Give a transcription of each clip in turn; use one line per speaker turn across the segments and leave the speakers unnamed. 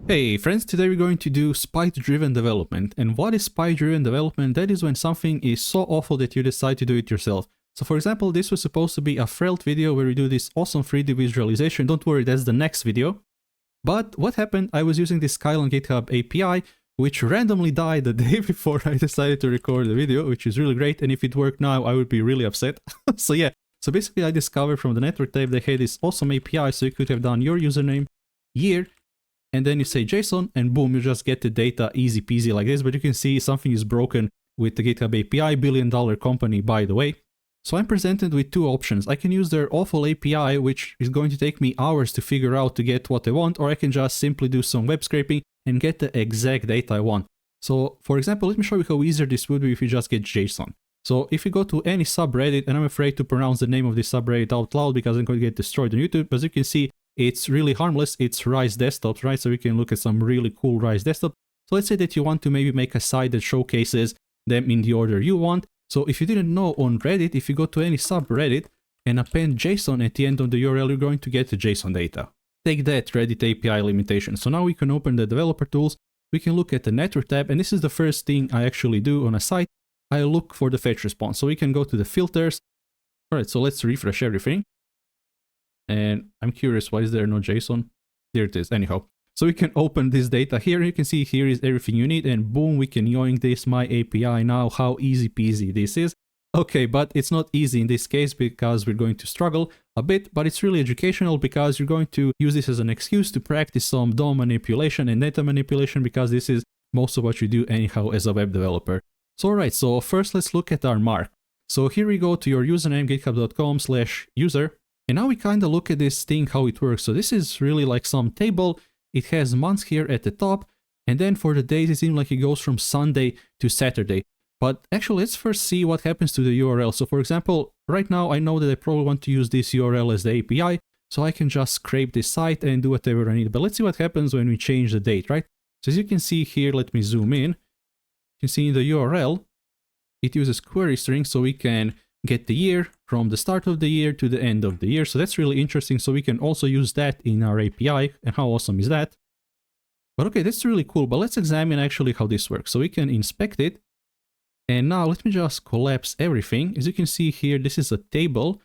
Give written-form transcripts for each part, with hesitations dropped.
Hey friends, today we're going to do spite-driven development. And what is spite-driven development? That is when something is so awful that you decide to do it yourself. So for example, this was supposed to be a Svelte video where we do this awesome 3D visualization. Don't worry, that's the next video. But what happened, I was using this Skylon GitHub API, which randomly died the day before I decided to record the video, which is really great. And if it worked now, I would be really upset. So yeah, so basically I discovered from the network tab they had this awesome API, so you could have done your username, year, and then you say JSON, and boom, you just get the data easy peasy like this. But you can see something is broken with the GitHub API, billion-dollar company, by the way. So I'm presented with two options. I can use their awful API, which is going to take me hours to figure out to get what I want, or I can just simply do some web scraping and get the exact data I want. So for example, let me show you how easier this would be if you just get JSON. So if you go to any subreddit, and I'm afraid to pronounce the name of this subreddit out loud because I'm going to get destroyed on YouTube, as you can see, it's really harmless. It's Rise desktops, right? So we can look at some really cool Rise desktop. So let's say that you want to maybe make a site that showcases them in the order you want. So if you didn't know, on Reddit, if you go to any subreddit and append JSON at the end of the URL, you're going to get the JSON data. Take that, Reddit API limitation. So now we can open the developer tools. We can look at the network tab, and this is the first thing I actually do on a site. I look for the fetch response. So we can go to the filters. All right, so let's refresh everything. And I'm curious, why is there no JSON? There it is, anyhow. So we can open this data here. You can see here is everything you need, and boom, we can yoink this my API now. How easy peasy this is. Okay, but it's not easy in this case because we're going to struggle a bit, but it's really educational because you're going to use this as an excuse to practice some DOM manipulation and data manipulation, because this is most of what you do anyhow as a web developer. So alright, so first let's look at our mark. So here we go to your username, github.com/user. And now we kind of look at this thing, how it works. So this is really like some table. It has months here at the top. And then for the days, it seems like it goes from Sunday to Saturday. But actually, let's first see what happens to the URL. So for example, right now, I know that I probably want to use this URL as the API. So I can just scrape this site and do whatever I need. But let's see what happens when we change the date, right? So as you can see here, let me zoom in. You can see in the URL, it uses query string, so we can get the year from the start of the year to the end of the year. So that's really interesting. So we can also use that in our API. And how awesome is that? But okay, that's really cool. But let's examine actually how this works. So we can inspect it. And now let me just collapse everything. As you can see here, this is a table.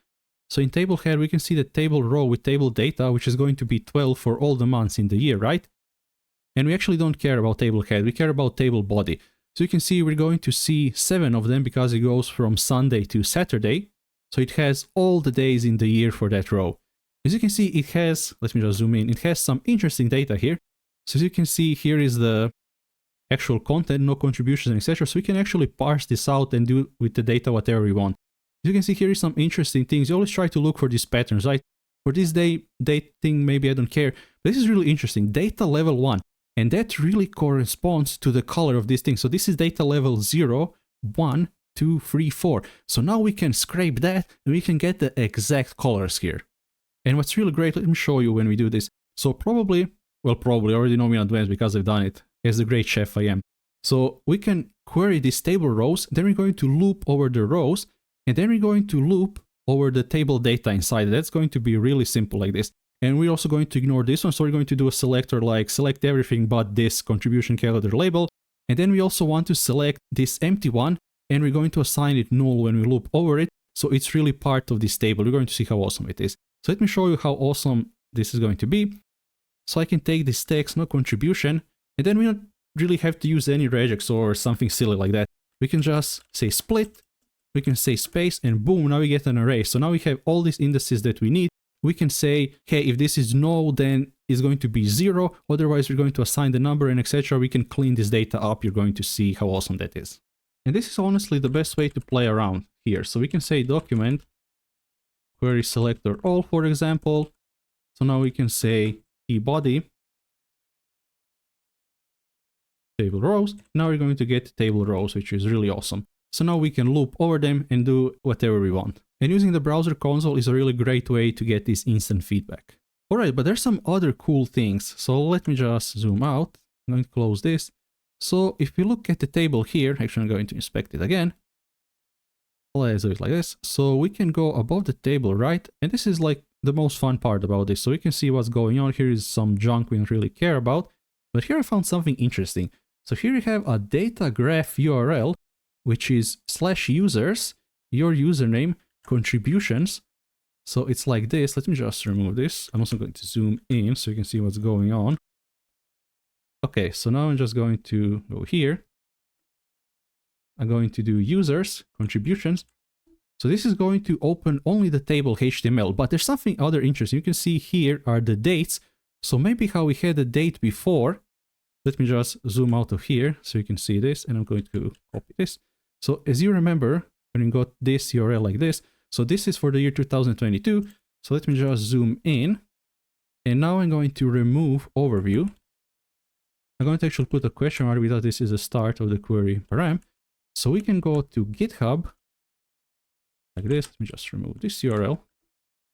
So in table head, we can see the table row with table data, which is going to be 12 for all the months in the year, right? And we actually don't care about table head. We care about table body. So you can see we're going to see 7 of them because it goes from Sunday to Saturday. So it has all the days in the year for that row. As you can see, it has, let me just zoom in, it has some interesting data here. So as you can see, here is the actual content, no contributions, etc. So we can actually parse this out and do with the data whatever we want. As you can see, here is some interesting things. You always try to look for these patterns, right? For this date thing, maybe I don't care. But this is really interesting. Data level 1. And that really corresponds to the color of this thing. So this is data level 0, 1, 2, 3, 4. So now we can scrape that and we can get the exact colors here. And what's really great, let me show you when we do this. So probably already know me in advance because I've done it as the great chef I am. So we can query these table rows, then we're going to loop over the rows, and then we're going to loop over the table data inside. That's going to be really simple like this. And we're also going to ignore this one. So we're going to do a selector like select everything but this contribution calendar label. And then we also want to select this empty one, and we're going to assign it null when we loop over it. So it's really part of this table. We're going to see how awesome it is. So let me show you how awesome this is going to be. So I can take this text, no contribution, and then we don't really have to use any regex or something silly like that. We can just say split, we can say space, and boom, now we get an array. So now we have all these indices that we need. We can say, hey, if this is null, then it's going to be 0. Otherwise, we're going to assign the number and etc. We can clean this data up. You're going to see how awesome that is. And this is honestly the best way to play around here. So we can say document query selector all, for example. So now we can say body table rows. Now we're going to get table rows, which is really awesome. So now we can loop over them and do whatever we want. And using the browser console is a really great way to get this instant feedback. Alright, but there's some other cool things. So let me just zoom out. I'm going to close this. So if we look at the table here, actually I'm going to inspect it again. Let's do it like this. So we can go above the table, right? And this is like the most fun part about this. So we can see what's going on. Here is some junk we don't really care about. But here I found something interesting. So here you have a data graph URL, which is /users, your username, contributions. So it's like this. Let me just remove this. I'm also going to zoom in so you can see what's going on. Okay, so now I'm just going to go here. I'm going to do users, contributions. So this is going to open only the table HTML, but there's something other interesting. You can see here are the dates. So maybe how we had a date before. Let me just zoom out of here so you can see this, and I'm going to copy this. So as you remember, when you got this URL like this, so this is for the year 2022. So let me just zoom in, and now I'm going to remove overview. I'm going to actually put a question mark because this is the start of the query param. So we can go to GitHub like this. Let me just remove this URL.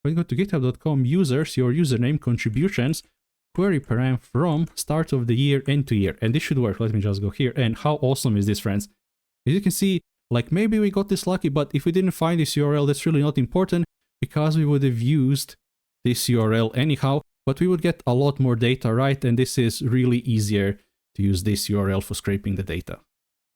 We can go to github.com users, your username, contributions, query param from start of the year, end to year. And this should work. Let me just go here. And how awesome is this, friends? As you can see, like maybe we got this lucky, but if we didn't find this URL, that's really not important because we would have used this URL anyhow, but we would get a lot more data, right? And this is really easier to use this URL for scraping the data.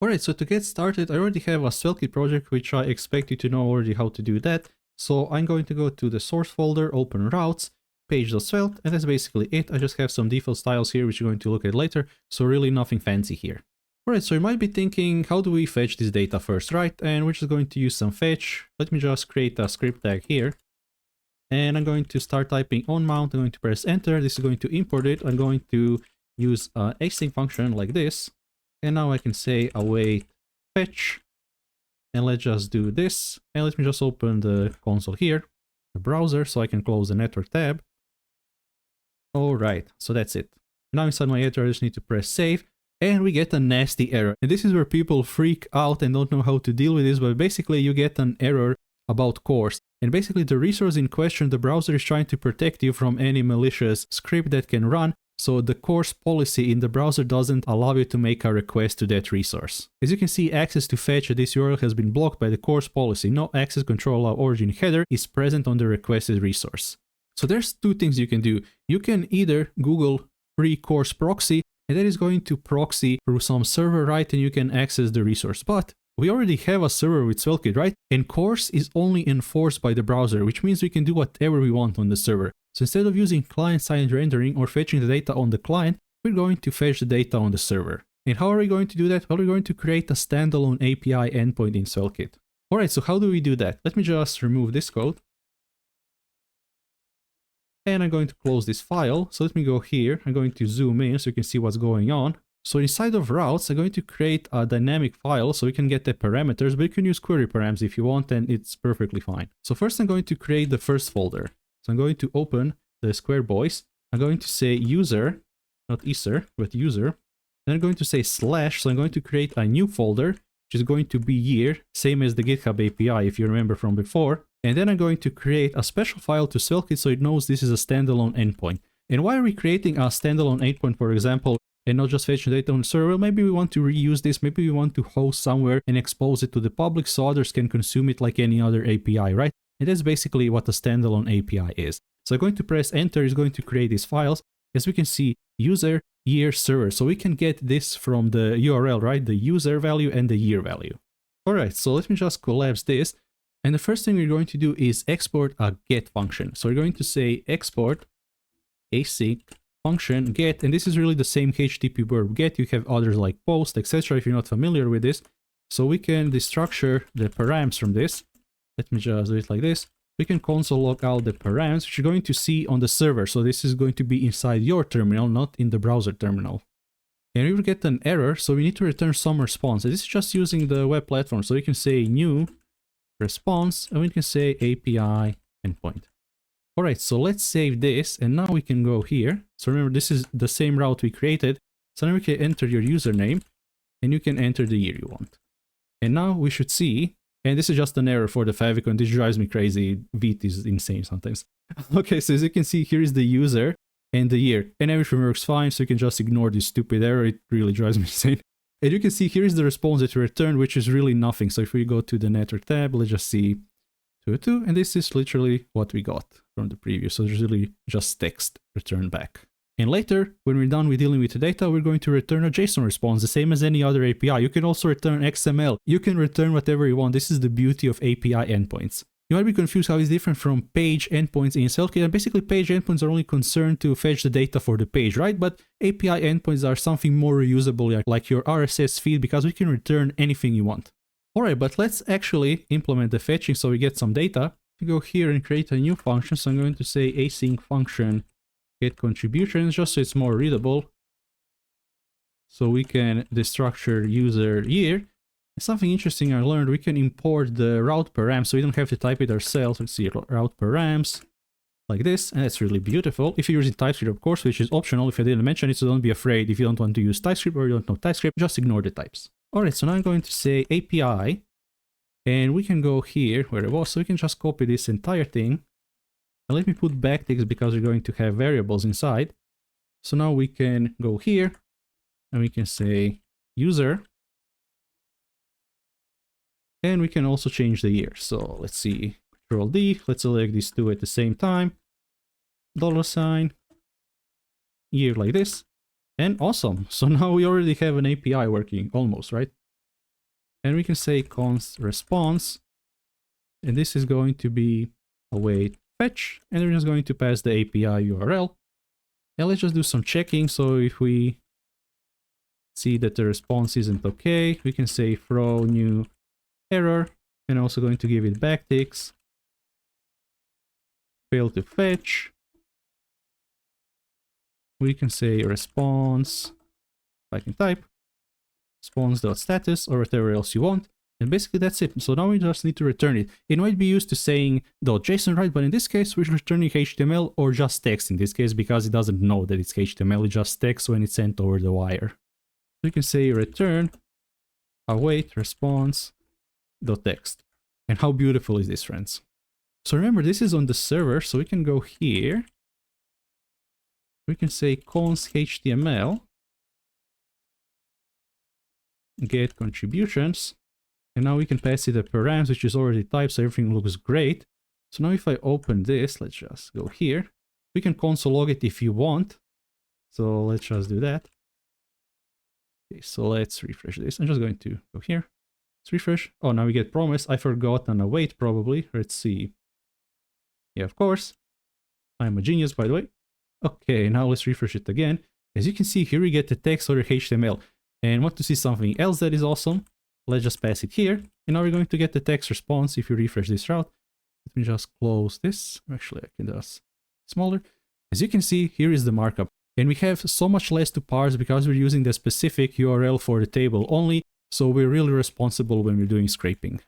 Alright, so to get started, I already have a SvelteKit project, which I expect you to know already how to do that. So I'm going to go to the source folder, open routes, page.svelte, and that's basically it. I just have some default styles here, which you're going to look at later. So really nothing fancy here. Alright, so you might be thinking, how do we fetch this data first, right? And we're just going to use some fetch. Let me just create a script tag here. And I'm going to start typing on mount. I'm going to press enter. This is going to import it. I'm going to use an async function like this. And now I can say await fetch. And let's just do this. And let me just open the console here, the browser, so I can close the network tab. Alright, so that's it. Now inside my editor, I just need to press save. And we get a nasty error. And this is where people freak out and don't know how to deal with this. But basically you get an error about course. And basically the resource in question, the browser is trying to protect you from any malicious script that can run. So the course policy in the browser doesn't allow you to make a request to that resource. As you can see, access to fetch at this URL has been blocked by the course policy. No access control allow origin header is present on the requested resource. So there's two things you can do. You can either Google free course proxy, and that is going to proxy through some server, right? And you can access the resource. But we already have a server with SvelteKit, right? And course is only enforced by the browser, which means we can do whatever we want on the server. So instead of using client-side rendering or fetching the data on the client, we're going to fetch the data on the server. And how are we going to do that? Well, we're going to create a standalone API endpoint in SvelteKit. Alright, so how do we do that? Let me just remove this code. And I'm going to close this file. So let me go here. I'm going to zoom in so you can see what's going on. So inside of routes, I'm going to create a dynamic file so we can get the parameters, but you can use query params if you want, and it's perfectly fine. So first I'm going to create the first folder. So I'm going to open the square boys. I'm going to say user, not user, but user. Then I'm going to say slash. So I'm going to create a new folder, which is going to be year, same as the GitHub API if you remember from before. And then I'm going to create a special file to SvelteKit so it knows this is a standalone endpoint. And why are we creating a standalone endpoint, for example, and not just fetching data on the server? Well, maybe we want to reuse this, maybe we want to host somewhere and expose it to the public so others can consume it like any other API, right? And that's basically what a standalone API is. So I'm going to press enter, is going to create these files. As we can see, user, year, server. So we can get this from the URL, right? The user value and the year value. All right, so let me just collapse this. And the first thing we're going to do is export a get function. So we're going to say export async function get, and this is really the same HTTP verb get. You have others like post, etc. if you're not familiar with this. So we can destructure the params from this. Let me just do it like this. We can console log out the params, which you're going to see on the server. So this is going to be inside your terminal, not in the browser terminal. And we will get an error, so we need to return some response. And this is just using the web platform. So we can say new response, and we can say API endpoint. All right, so let's save this, and now we can go here. So remember, this is the same route we created. So now we can enter your username, and you can enter the year you want. And now we should see, and this is just an error for the favicon. This drives me crazy. Vite is insane sometimes. Okay, so as you can see, here is the user and the year, and everything works fine. So you can just ignore this stupid error. It really drives me insane. And you can see here is the response that we returned, which is really nothing. So if we go to the network tab, let's just see 202, and this is literally what we got from the preview. So there's really just text returned back. And later, when we're done with dealing with the data, we're going to return a JSON response, the same as any other API. You can also return XML. You can return whatever you want. This is the beauty of API endpoints. You might be confused how it's different from page endpoints in SvelteKit. And basically, page endpoints are only concerned to fetch the data for the page, right? But API endpoints are something more reusable, like your RSS feed, because we can return anything you want. Alright, but let's actually implement the fetching so we get some data. We go here and create a new function. So I'm going to say async function get contributions, just so it's more readable. So we can destructure user year. Something interesting I learned, we can import the route params, so we don't have to type it ourselves. Let's see, route params, like this, and that's really beautiful. If you're using TypeScript, of course, which is optional if I didn't mention it, so don't be afraid if you don't want to use TypeScript or you don't know TypeScript, just ignore the types. Alright, so now I'm going to say API, and we can go here where it was, so we can just copy this entire thing. And let me put backticks because we're going to have variables inside. So now we can go here, and we can say user, and we can also change the year. So let's see, Control D, let's select these two at the same time, $, year like this, and awesome. So now we already have an API working, almost, right? And we can say const response, and this is going to be await fetch, and we're just going to pass the API URL. And let's just do some checking. So if we see that the response isn't okay, we can say throw new error, and also going to give it backticks, fail to fetch. We can say response, if I can type, response.status or whatever else you want. And basically that's it. So now we just need to return it. It might be used to saying .json, right? But in this case, we're returning HTML or just text in this case, because it doesn't know that it's HTML. It just text when it's sent over the wire. We can say return await response.text. And how beautiful is this, friends? So remember, this is on the server, so we can go here. We can say const HTML get contributions, and now we can pass it a params, which is already typed, so everything looks great. So now if I open this, let's just go here. We can console log it if you want. So let's just do that. Okay, so let's refresh this. I'm just going to go here. Let's refresh. Oh, now we get promise. I forgot an await probably. Let's see. Yeah, of course. I'm a genius, by the way. Okay, now let's refresh it again. As you can see here, we get the text or HTML. And want to see something else that is awesome? Let's just pass it here. And now we're going to get the text response if you refresh this route. Let me just close this. Actually, I can just smaller. As you can see, here is the markup. And we have so much less to parse because we're using the specific URL for the table only. So we're really responsible when we're doing scraping.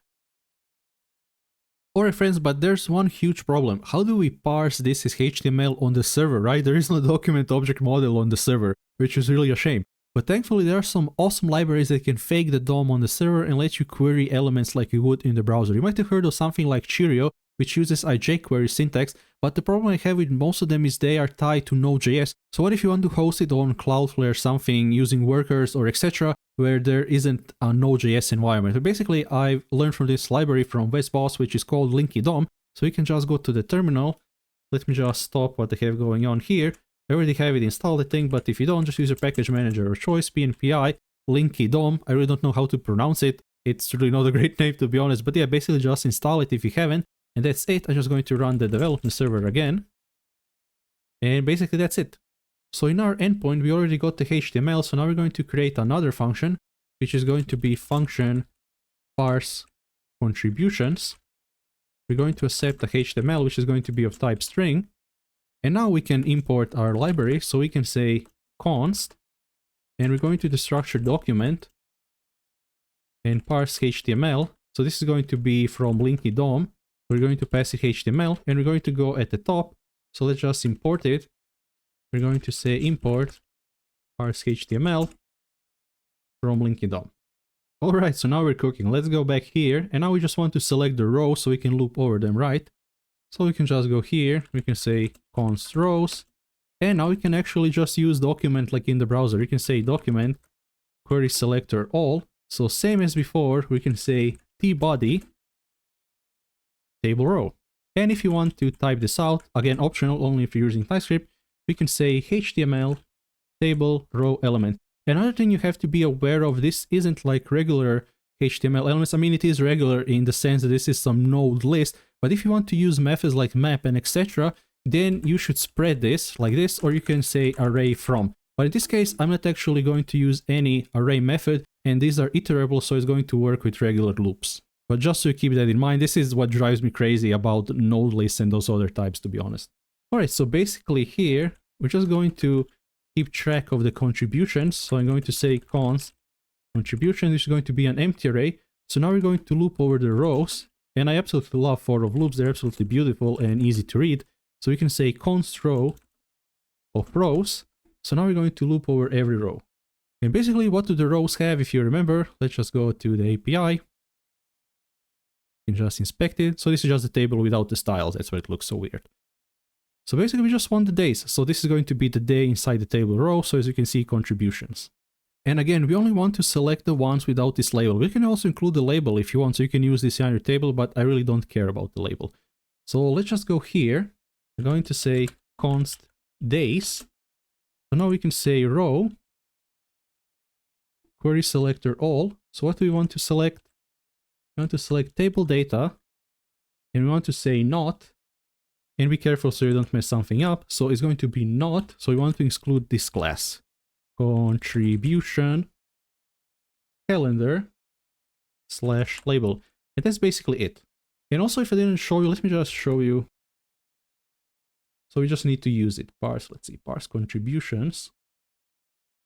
Alright friends, but there's one huge problem. How do we parse this as HTML on the server, right? There is no document object model on the server, which is really a shame. But thankfully there are some awesome libraries that can fake the DOM on the server and let you query elements like you would in the browser. You might have heard of something like Cheerio, which uses IJQuery syntax, but the problem I have with most of them is they are tied to Node.js. So what if you want to host it on Cloudflare or something using workers or etc. where there isn't a Node.js environment? But basically I've learned from this library from WebBoss, which is called Linky DOM. So you can just go to the terminal. Let me just stop what I have going on here. I already have it installed, I think, but if you don't, just use your package manager of choice, PNPI, Linky DOM. I really don't know how to pronounce it. It's really not a great name, to be honest, but yeah, basically just install it if you haven't. And that's it. I'm just going to run the development server again. And basically that's it. So in our endpoint, we already got the HTML. So now we're going to create another function, which is going to be function parse contributions. We're going to accept the HTML, which is going to be of type string. And now we can import our library. So we can say const, and we're going to the structure document and parse HTML. So this is going to be from Linky DOM. We're going to pass it HTML, and we're going to go at the top. So let's just import it. We're going to say import parse HTML from Linky DOM. All right, so now we're cooking. Let's go back here, and now we just want to select the rows so we can loop over them, right? So we can just go here. We can say const rows, and now we can actually just use document like in the browser. We can say document query selector all. So same as before, we can say tbody table row. And if you want to type this out, again optional only if you're using TypeScript, we can say HTML table row element. Another thing you have to be aware of, this isn't like regular HTML elements. I mean, it is regular in the sense that this is some node list, but if you want to use methods like map and etc., then you should spread this like this, or you can say array from. But in this case, I'm not actually going to use any array method, and these are iterable, so it's going to work with regular loops. But just so you keep that in mind, this is what drives me crazy about node lists and those other types, to be honest. All right, so basically here, we're just going to keep track of the contributions. So I'm going to say const contribution, this is going to be an empty array. So now we're going to loop over the rows, and I absolutely love for of loops. They're absolutely beautiful and easy to read. So we can say const row of rows. So now we're going to loop over every row. And basically, what do the rows have? If you remember, let's just go to the API. You can just inspect it. So this is just the table without the styles. That's why it looks so weird. So basically, we just want the days. So this is going to be the day inside the table row. So as you can see, contributions. And again, we only want to select the ones without this label. We can also include the label if you want. So you can use this on your table, but I really don't care about the label. So let's just go here. We're going to say const days. So now we can say row query selector all. So what do we want to select? We want to select table data, and we want to say not, and be careful so you don't mess something up. So it's going to be not. So we want to exclude this class. Contribution calendar / label. And that's basically it. And also, if I didn't show you, let me just show you. So we just need to use it. Parse, let's see, parse contributions.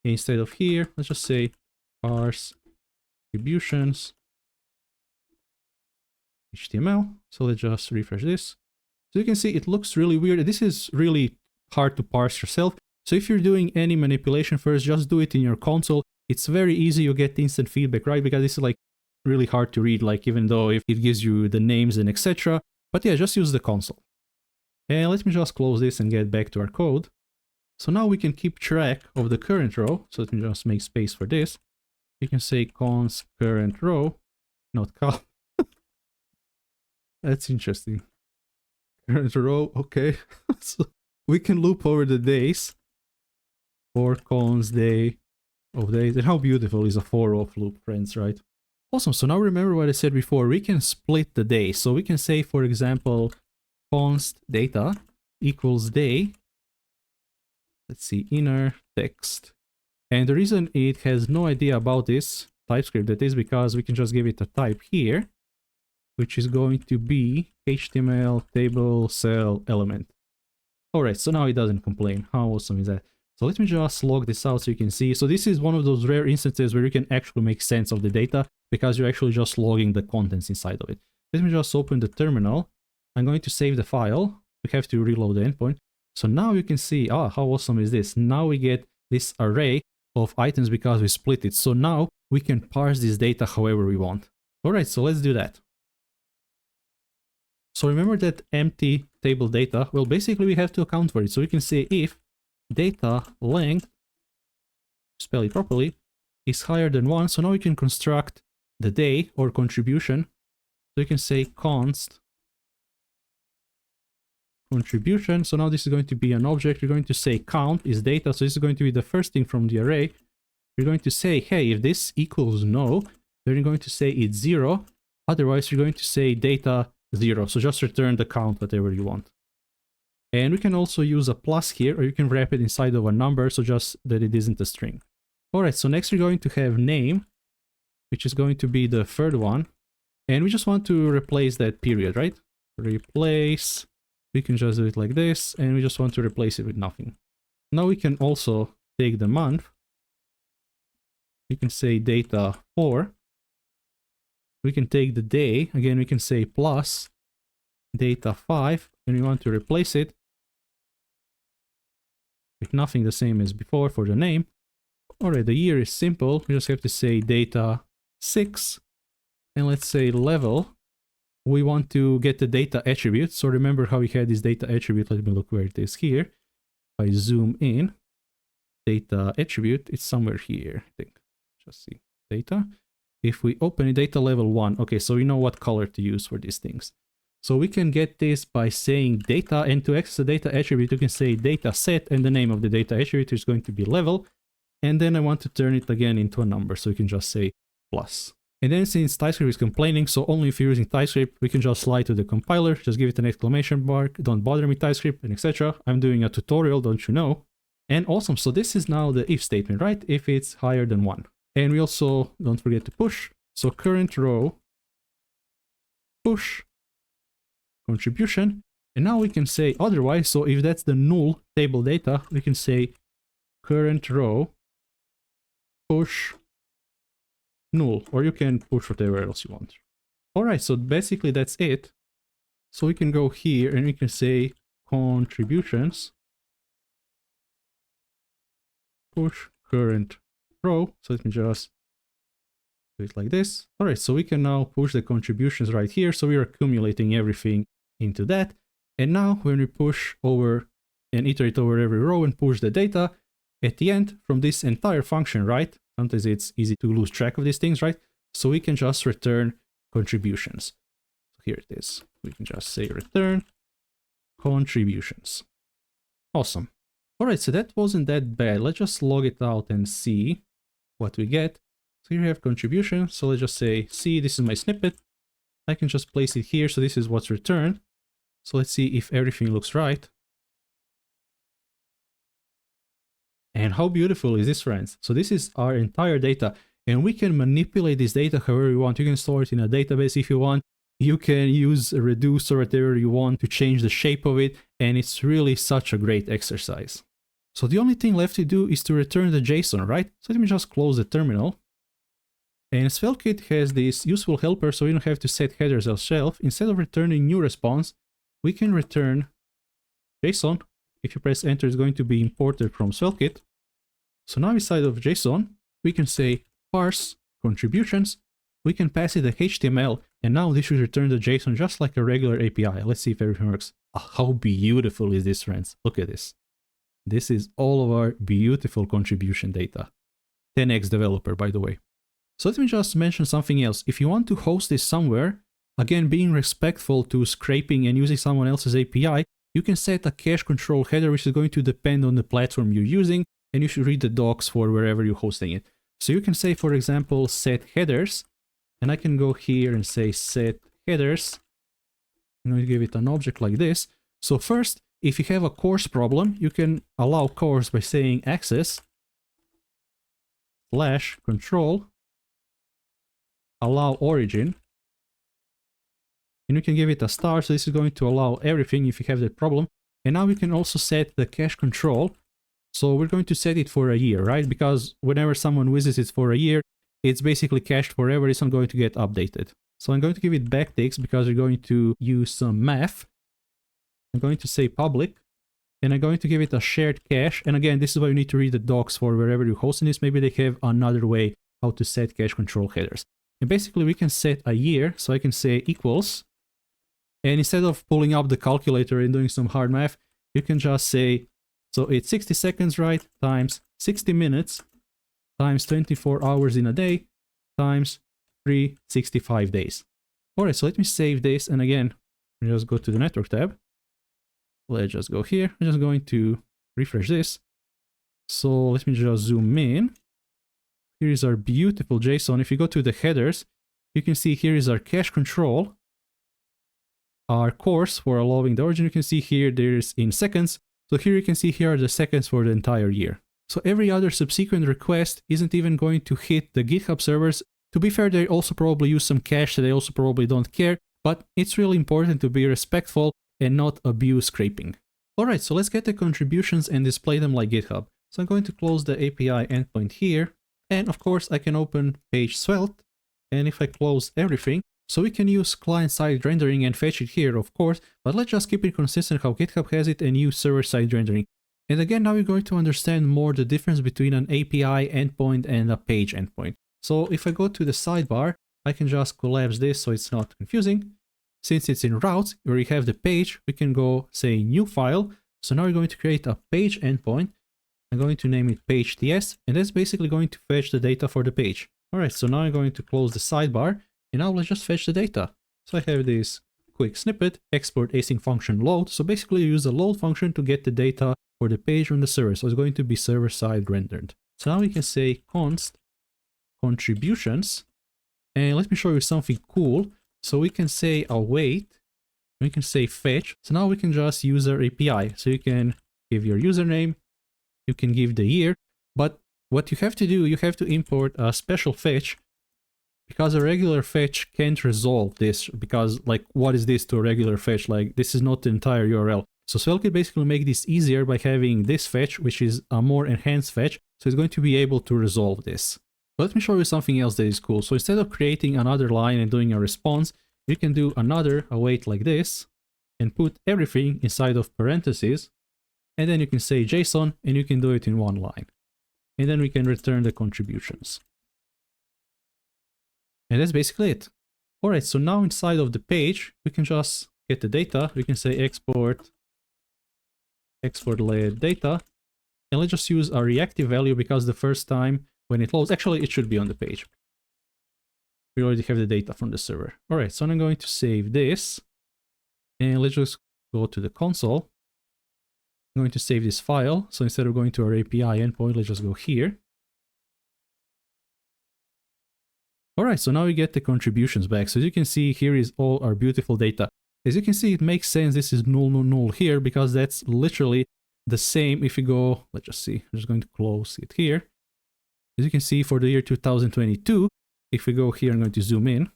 Instead of here, let's just say parse contributions HTML. So let's just refresh this. So you can see it looks really weird. This is really hard to parse yourself. So if you're doing any manipulation first, just do it in your console. It's very easy. You get instant feedback, right? Because this is like really hard to read, like even though if it gives you the names and etc. But yeah, just use the console. And let me just close this and get back to our code. So now we can keep track of the current row. So let me just make space for this. You can say const current row, not col. That's interesting. Current row, okay. So we can loop over the days for const day of days. And how beautiful is a for of loop, friends, right? Awesome. So now remember what I said before. We can split the day. So we can say, for example, const data equals day. Let's see, inner text. And the reason it has no idea about this TypeScript, that is because we can just give it a type here, which is going to be HTML table cell element. All right, so now it doesn't complain. How awesome is that? So let me just log this out so you can see. So this is one of those rare instances where you can actually make sense of the data because you're actually just logging the contents inside of it. Let me just open the terminal. I'm going to save the file. We have to reload the endpoint. So now you can see, how awesome is this? Now we get this array of items because we split it. So now we can parse this data however we want. All right, so let's do that. So remember that empty table data, well, basically we have to account for it. So we can say if data length, spell it properly, is higher than 1. So now we can construct the day or contribution. So you can say const contribution. So now this is going to be an object. You're going to say count is data. So this is going to be the first thing from the array. You're going to say, hey, if this equals no, then you're going to say it's 0. Otherwise, you're going to say data 0. So just return the count, whatever you want. And we can also use a plus here, or you can wrap it inside of a number, so just that it isn't a string. All right, so next we're going to have name, which is going to be the third one. And we just want to replace that period, right? Replace, we can just do it like this, and we just want to replace it with nothing. Now we can also take the month. We can say data 4. We can take the day, again we can say plus data 5, and we want to replace it with nothing, the same as before for the name. Alright, the year is simple, we just have to say data 6, and let's say level. We want to get the data attribute, so remember how we had this data attribute. Let me look where it is here. If I zoom in, data attribute, it's somewhere here, I think. Just see, data. If we open it, data level 1, okay, so we know what color to use for these things. So we can get this by saying data, and to access the data attribute, you can say data set, and the name of the data attribute is going to be level. And then I want to turn it again into a number, so you can just say plus. And then since TypeScript is complaining, so only if you're using TypeScript, we can just slide to the compiler, just give it an exclamation mark, don't bother me TypeScript, and etc. I'm doing a tutorial, don't you know? And awesome, so this is now the if statement, right? If it's higher than 1. And we also don't forget to push. So current row, push, contribution. And now we can say otherwise, so if that's the null table data, we can say current row, push, null, or you can push whatever else you want. Alright, so basically that's it. So we can go here and we can say contributions, push current row. So let me just do it like this. Alright, so we can now push the contributions right here. So we are accumulating everything into that. And now when we push over and iterate over every row and push the data, at the end from this entire function, right? Sometimes it's easy to lose track of these things, right? So we can just return contributions. So here it is. We can just say return contributions. Awesome. All right, so that wasn't that bad. Let's just log it out and see what we get. So here we have contribution. So let's just say, see, this is my snippet. I can just place it here. So this is what's returned. So let's see if everything looks right. And how beautiful is this, friends? So this is our entire data, and we can manipulate this data however we want. You can store it in a database if you want. You can use a reduce or whatever you want to change the shape of it, and it's really such a great exercise. So the only thing left to do is to return the JSON, right? So let me just close the terminal. And SvelteKit has this useful helper, so we don't have to set headers ourselves. Instead of returning new response, we can return JSON. If you press enter, it's going to be imported from SvelteKit. So now inside of JSON, we can say parse contributions. We can pass it the HTML, and now this should return the JSON just like a regular API. Let's see if everything works. Oh, how beautiful is this, friends? Look at this. This is all of our beautiful contribution data. 10x developer, by the way. So let me just mention something else. If you want to host this somewhere, again, being respectful to scraping and using someone else's API, you can set a cache control header, which is going to depend on the platform you're using, and you should read the docs for wherever you're hosting it. So you can say, for example, set headers, and I can go here and say set headers. I'm going to give it an object like this. So first, if you have a course problem, you can allow course by saying access / control allow origin. And you can give it a star, so this is going to allow everything if you have that problem. And now we can also set the cache control. So we're going to set it for a year, right? Because whenever someone visits it for a year, it's basically cached forever. It's not going to get updated. So I'm going to give it backticks because we're going to use some math. I'm going to say public, and I'm going to give it a shared cache. And again, this is why you need to read the docs for wherever you're hosting this. Maybe they have another way how to set cache control headers. And basically we can set a year. So I can say equals. And instead of pulling up the calculator and doing some hard math, you can just say, so it's 60 seconds, right? Times 60 minutes times 24 hours in a day times 365 days. All right, so let me save this. And again, just go to the network tab. Let's just go here. I'm just going to refresh this. So let me just zoom in. Here is our beautiful JSON. If you go to the headers, you can see here is our cache control. Our course for allowing the origin, you can see here there's in seconds. So here you can see here are the seconds for the entire year. So every other subsequent request isn't even going to hit the GitHub servers. To be fair, they also probably use some cache, so they also probably don't care, but it's really important to be respectful and not abuse scraping. All right, so let's get the contributions and display them like GitHub. So I'm going to close the API endpoint here. And of course I can open page Svelte. And if I close everything, so we can use client-side rendering and fetch it here, of course, but let's just keep it consistent how GitHub has it and use server-side rendering. And again, now we're going to understand more the difference between an API endpoint and a page endpoint. So if I go to the sidebar, I can just collapse this so it's not confusing. Since it's in routes where you have the page, we can go say new file. So now we're going to create a page endpoint. I'm going to name it page.ts, and that's basically going to fetch the data for the page. All right, so now I'm going to close the sidebar. And now let's just fetch the data. So I have this quick snippet, export async function load. So basically you use the load function to get the data for the page on the server. So it's going to be server-side rendered. So now we can say const contributions. And let me show you something cool. So we can say await, we can say fetch. So now we can just use our API. So you can give your username, you can give the year, but what you have to do, you have to import a special fetch, because a regular fetch can't resolve this, because like, what is this to a regular fetch? Like, this is not the entire URL. So SvelteKit basically make this easier by having this fetch, which is a more enhanced fetch. So it's going to be able to resolve this. Let me show you something else that is cool. So instead of creating another line and doing a response, you can do another await like this and put everything inside of parentheses. And then you can say JSON and you can do it in one line. And then we can return the contributions. And that's basically it. All right, so now inside of the page, we can just get the data. We can say export layer data. And let's just use a reactive value, because the first time when it loads, actually it should be on the page. We already have the data from the server. All right, so I'm going to save this. And let's just go to the console. I'm going to save this file. So instead of going to our API endpoint, let's just go here. All right, so now we get the contributions back. So as you can see, here is all our beautiful data. As you can see, it makes sense this is null, null, null here, because that's literally the same if you go, let's just see, I'm just going to close it here. As you can see, for the year 2022, if we go here, I'm going to zoom in.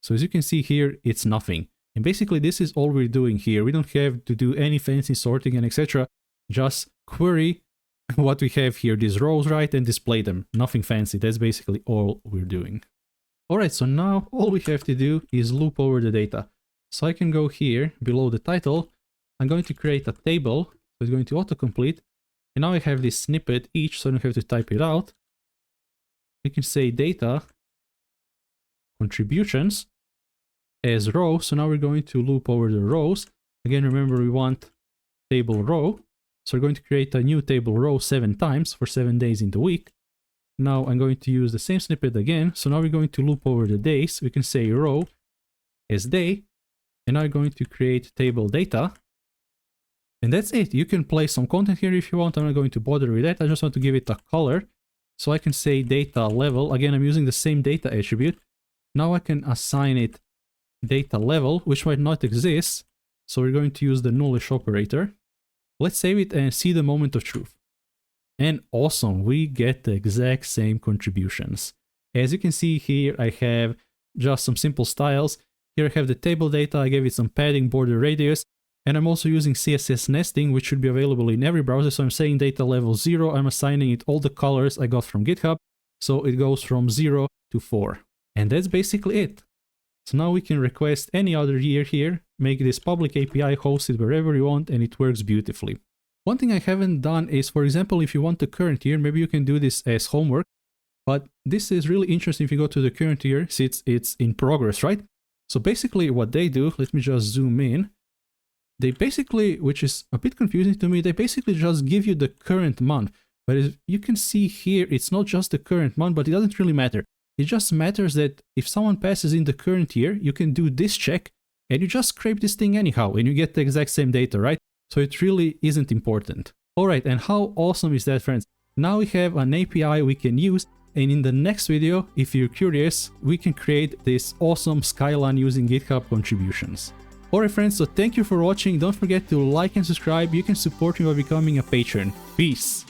So as you can see here, it's nothing. And basically, this is all we're doing here. We don't have to do any fancy sorting and etc. Just query what we have here, these rows, right, and display them. Nothing fancy. That's basically all we're doing. All right, so now all we have to do is loop over the data. So I can go here below the title. I'm going to create a table. So it's going to autocomplete. And now I have this snippet each, so I don't have to type it out. We can say data contributions as row. So now we're going to loop over the rows. Again, remember we want table row. So we're going to create a new table row 7 times for 7 days in the week. Now I'm going to use the same snippet again. So now we're going to loop over the days. We can say row as day. And now I'm going to create table data. And that's it. You can place some content here if you want. I'm not going to bother with that. I just want to give it a color. So I can say data level. Again, I'm using the same data attribute. Now I can assign it data level, which might not exist. So we're going to use the nullish operator. Let's save it and see the moment of truth. And awesome, we get the exact same contributions. As you can see here, I have just some simple styles. Here I have the table data, I gave it some padding, border radius, and I'm also using CSS nesting, which should be available in every browser. So I'm saying data level 0, I'm assigning it all the colors I got from GitHub. So it goes from 0 to 4. And that's basically it. So now we can request any other year here, make this public API, host it wherever you want, and it works beautifully. One thing I haven't done is, for example, if you want the current year, maybe you can do this as homework, but this is really interesting if you go to the current year, since it's in progress, right? So basically what they do, let me just zoom in. They basically, which is a bit confusing to me, they basically just give you the current month. But as you can see here, it's not just the current month, but it doesn't really matter. It just matters that if someone passes in the current year, you can do this check and you just scrape this thing anyhow and you get the exact same data, right? So it really isn't important. All right, and how awesome is that, friends? Now we have an API we can use, and in the next video, if you're curious, we can create this awesome skyline using GitHub contributions. All right, friends, so thank you for watching. Don't forget to like and subscribe. You can support me by becoming a patron. Peace.